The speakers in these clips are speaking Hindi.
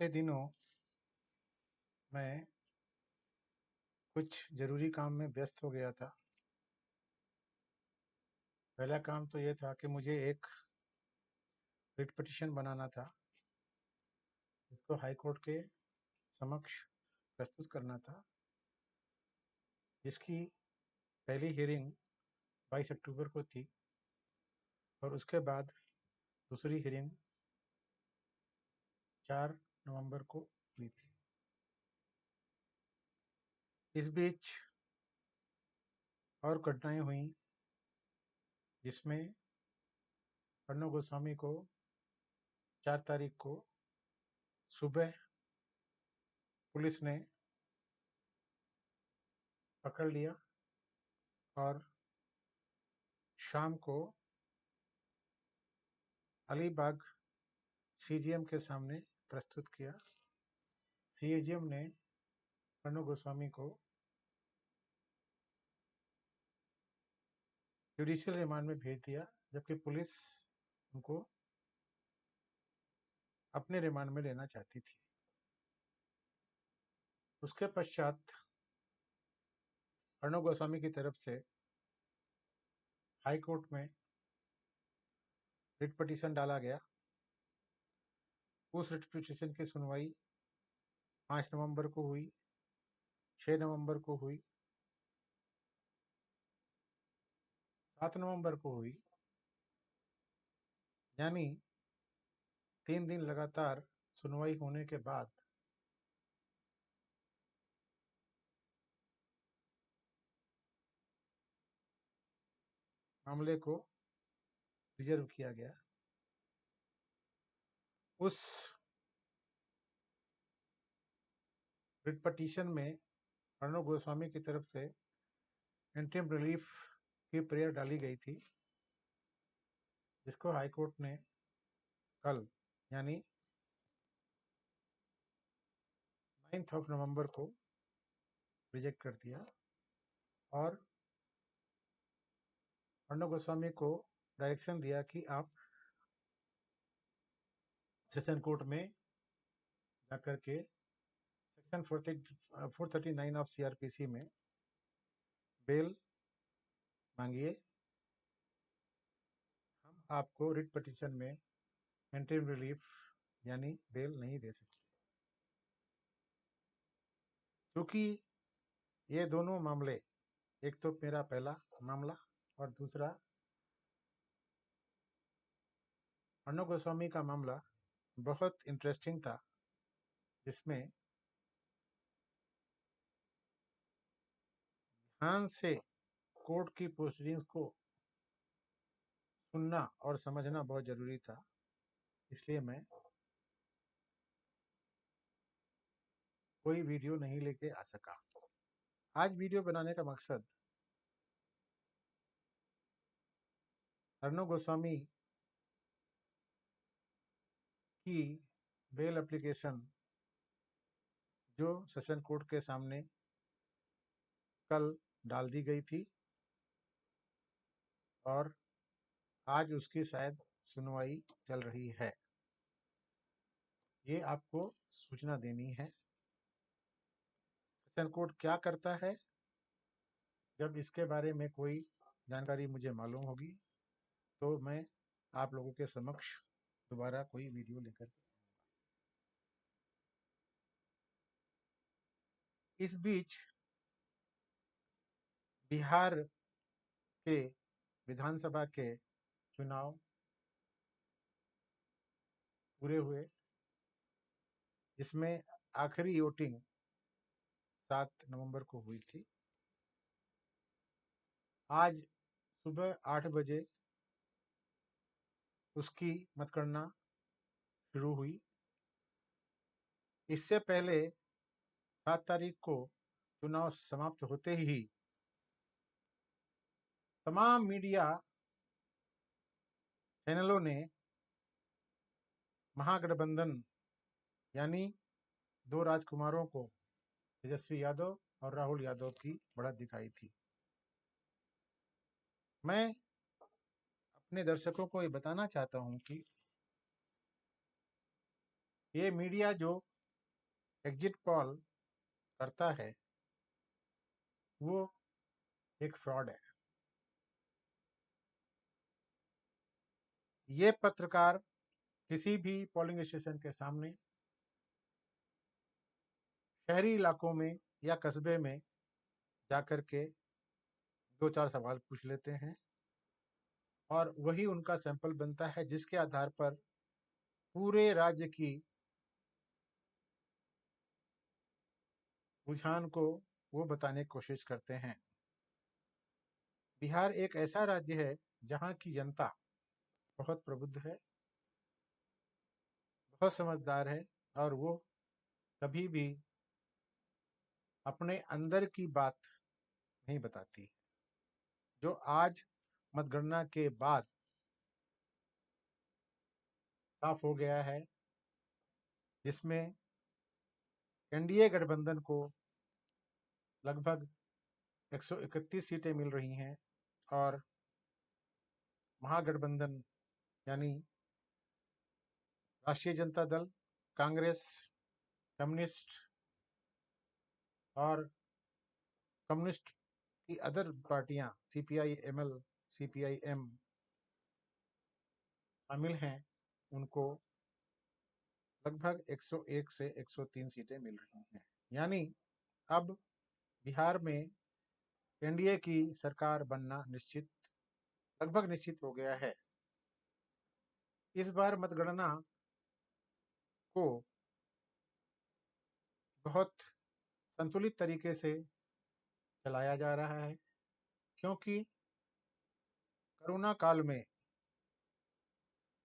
पिछले दिनों मैं कुछ ज़रूरी काम में व्यस्त हो गया था। पहला काम तो ये था कि मुझे एक रिट पिटीशन बनाना था, जिसको हाई कोर्ट के समक्ष प्रस्तुत करना था, जिसकी पहली हियरिंग 22 अक्टूबर को थी और उसके बाद दूसरी हियरिंग 4 नवंबर को हुई थी। इस बीच और घटनाएं हुई, जिसमें अर्णव गोस्वामी को 4 तारीख को सुबह पुलिस ने पकड़ लिया और शाम को अलीबाग सीजीएम के सामने प्रस्तुत किया। सीजीएम ने अर्णव गोस्वामी को जुडिशियल रिमांड में भेज दिया, जबकि पुलिस उनको अपने रिमांड में लेना चाहती थी। उसके पश्चात अर्णव गोस्वामी की तरफ से हाई कोर्ट में रिट पिटीशन डाला गया। उस रिट पिटीशन की सुनवाई 5 नवंबर को हुई, 6 नवंबर को हुई, 7 नवंबर को हुई, यानी 3 दिन लगातार सुनवाई होने के बाद मामले को रिजर्व किया गया। उस रिट पिटीशन में अर्णव गोस्वामी की तरफ से इंटरिम रिलीफ की प्रेयर डाली गई थी, जिसको हाई कोर्ट ने कल यानी 9 नवंबर को रिजेक्ट कर दिया और अर्णव गोस्वामी को डायरेक्शन दिया कि आप सेशन कोर्ट में जाकर के सेक्शन 439 ऑफ सीआरपीसी में बेल मांगिए। हम आपको रिट पिटीशन में इंटरिम रिलीफ यानी बेल नहीं दे सकते, क्योंकि ये दोनों मामले, एक तो मेरा पहला मामला और दूसरा अर्णव गोस्वामी का मामला बहुत इंटरेस्टिंग था, जिसमें ध्यान से कोर्ट की प्रोसीडिंग्स को सुनना और समझना बहुत जरूरी था। इसलिए मैं कोई वीडियो नहीं लेके आ सका। आज वीडियो बनाने का मकसद अर्णव गोस्वामी की बेल एप्लीकेशन जो सेशन कोर्ट के सामने कल डाल दी गई थी और आज उसकी शायद सुनवाई चल रही है, ये आपको सूचना देनी है। सेशन कोर्ट क्या करता है, जब इसके बारे में कोई जानकारी मुझे मालूम होगी तो मैं आप लोगों के समक्ष दोबारा कोई वीडियो लेकर के आऊंगा। इस बीच बिहार के विधानसभा के चुनाव पूरे हुए, जिसमें आखिरी वोटिंग 7 नवंबर को हुई थी। आज सुबह 8 बजे उसकी मतगणना शुरू हुई। इससे पहले 7 तारीख को चुनाव समाप्त होते ही तमाम मीडिया चैनलों ने महागठबंधन यानी 2 राजकुमारों को, तेजस्वी यादव और राहुल यादव की बढ़त दिखाई थी। मैं अपने दर्शकों को ये बताना चाहता हूं कि ये मीडिया जो एग्जिट पोल करता है वो एक फ्रॉड है। ये पत्रकार किसी भी पोलिंग स्टेशन के सामने शहरी इलाकों में या कस्बे में जाकर के दो चार सवाल पूछ लेते हैं और वही उनका सैंपल बनता है, जिसके आधार पर पूरे राज्य की रुझान को वो बताने की कोशिश करते हैं। बिहार एक ऐसा राज्य है जहाँ की जनता बहुत प्रबुद्ध है, बहुत समझदार है और वो कभी भी अपने अंदर की बात नहीं बताती। जो आज मतगणना के बाद साफ हो गया है, जिसमें एनडीए गठबंधन को लगभग 131 सीटें मिल रही हैं और महागठबंधन यानी राष्ट्रीय जनता दल, कांग्रेस, कम्युनिस्ट और कम्युनिस्ट की अदर पार्टियां सीपीआई एमएल, सीपीआई एम शामिल हैं, उनको लगभग 101 से 103 सीटें मिल रही हैं। यानी अब बिहार में एनडीए की सरकार बनना निश्चित, लगभग निश्चित हो गया है। इस बार मतगणना को बहुत संतुलित तरीके से चलाया जा रहा है, क्योंकि कोरोना काल में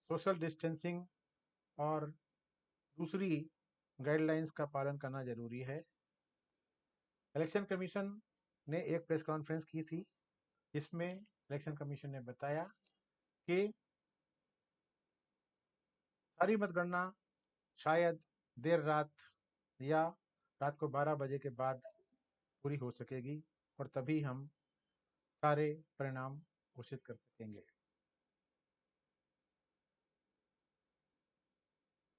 सोशल डिस्टेंसिंग और दूसरी गाइडलाइंस का पालन करना जरूरी है। इलेक्शन कमीशन ने एक प्रेस कॉन्फ्रेंस की थी, जिसमें इलेक्शन कमीशन ने बताया कि सारी मतगणना शायद देर रात या रात को 12 बजे के बाद पूरी हो सकेगी और तभी हम सारे परिणाम घोषित कर सकेंगे।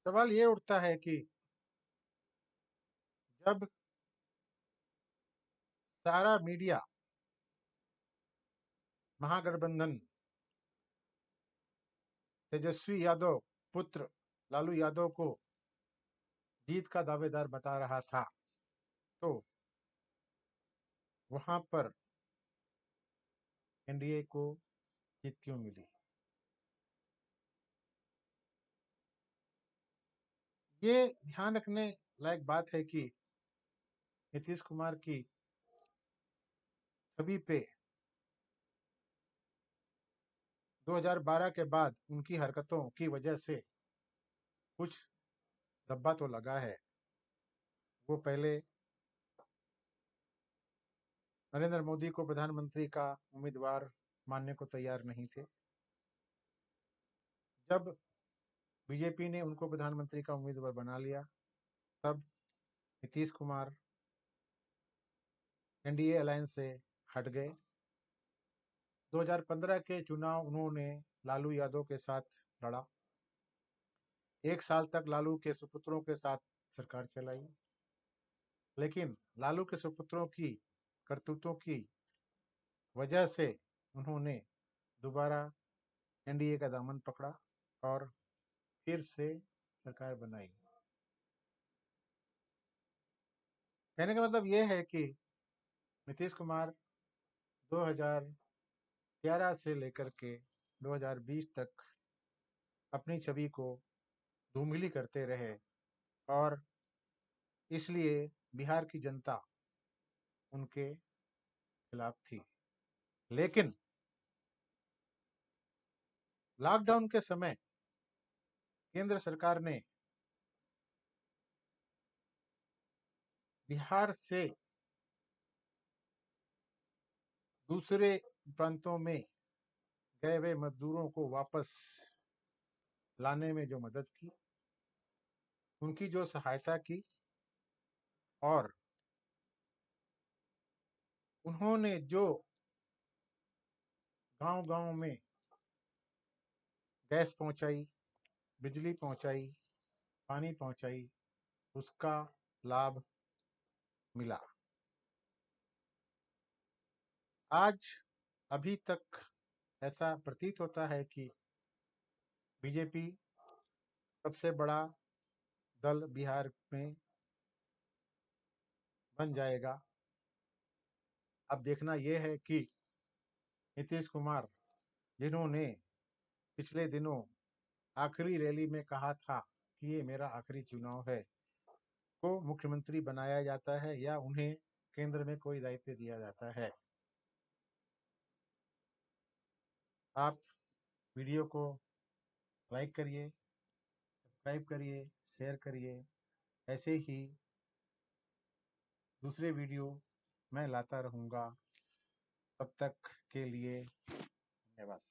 सवाल ये उठता है कि जब सारा मीडिया महागठबंधन तेजस्वी यादव पुत्र लालू यादव को जीत का दावेदार बता रहा था, तो वहां पर एनडीए को जीत क्यों मिली? ये ध्यान रखने लायक बात है कि नीतीश कुमार की छवि पे 2012 के बाद उनकी हरकतों की वजह से कुछ धब्बा तो लगा है। वो पहले नरेंद्र मोदी को प्रधानमंत्री का उम्मीदवार मानने को तैयार नहीं थे। जब बीजेपी ने उनको प्रधानमंत्री का उम्मीदवार बना लिया, तब नीतीश कुमार एनडीए अलायंस से हट गए। 2015 के चुनाव उन्होंने लालू यादव के साथ लड़ा। 1 साल तक लालू के सुपुत्रों के साथ सरकार चलाई, लेकिन लालू के सुपुत्रों की करतूतों की वजह से उन्होंने दोबारा एनडीए का दामन पकड़ा और फिर से सरकार बनाई। कहने का मतलब ये है कि नीतीश कुमार 2011 से लेकर के 2020 तक अपनी छवि को धूमिली करते रहे और इसलिए बिहार की जनता उनके खिलाफ थी। लेकिन लॉकडाउन के समय केंद्र सरकार ने बिहार से दूसरे प्रांतों में गए हुए मजदूरों को वापस लाने में जो मदद की, उनकी जो सहायता की, और उन्होंने जो गांव गांव में गैस पहुंचाई, बिजली पहुंचाई, पानी पहुंचाई, उसका लाभ मिला। आज अभी तक ऐसा प्रतीत होता है कि बीजेपी सबसे बड़ा दल बिहार में बन जाएगा। अब देखना यह है कि नीतीश कुमार, जिन्होंने पिछले दिनों आखिरी रैली में कहा था कि ये मेरा आखिरी चुनाव है, को मुख्यमंत्री बनाया जाता है या उन्हें केंद्र में कोई दायित्व दिया जाता है। आप वीडियो को लाइक करिए, सब्सक्राइब करिए, शेयर करिए। ऐसे ही दूसरे वीडियो मैं लाता रहूँगा। तब तक के लिए धन्यवाद।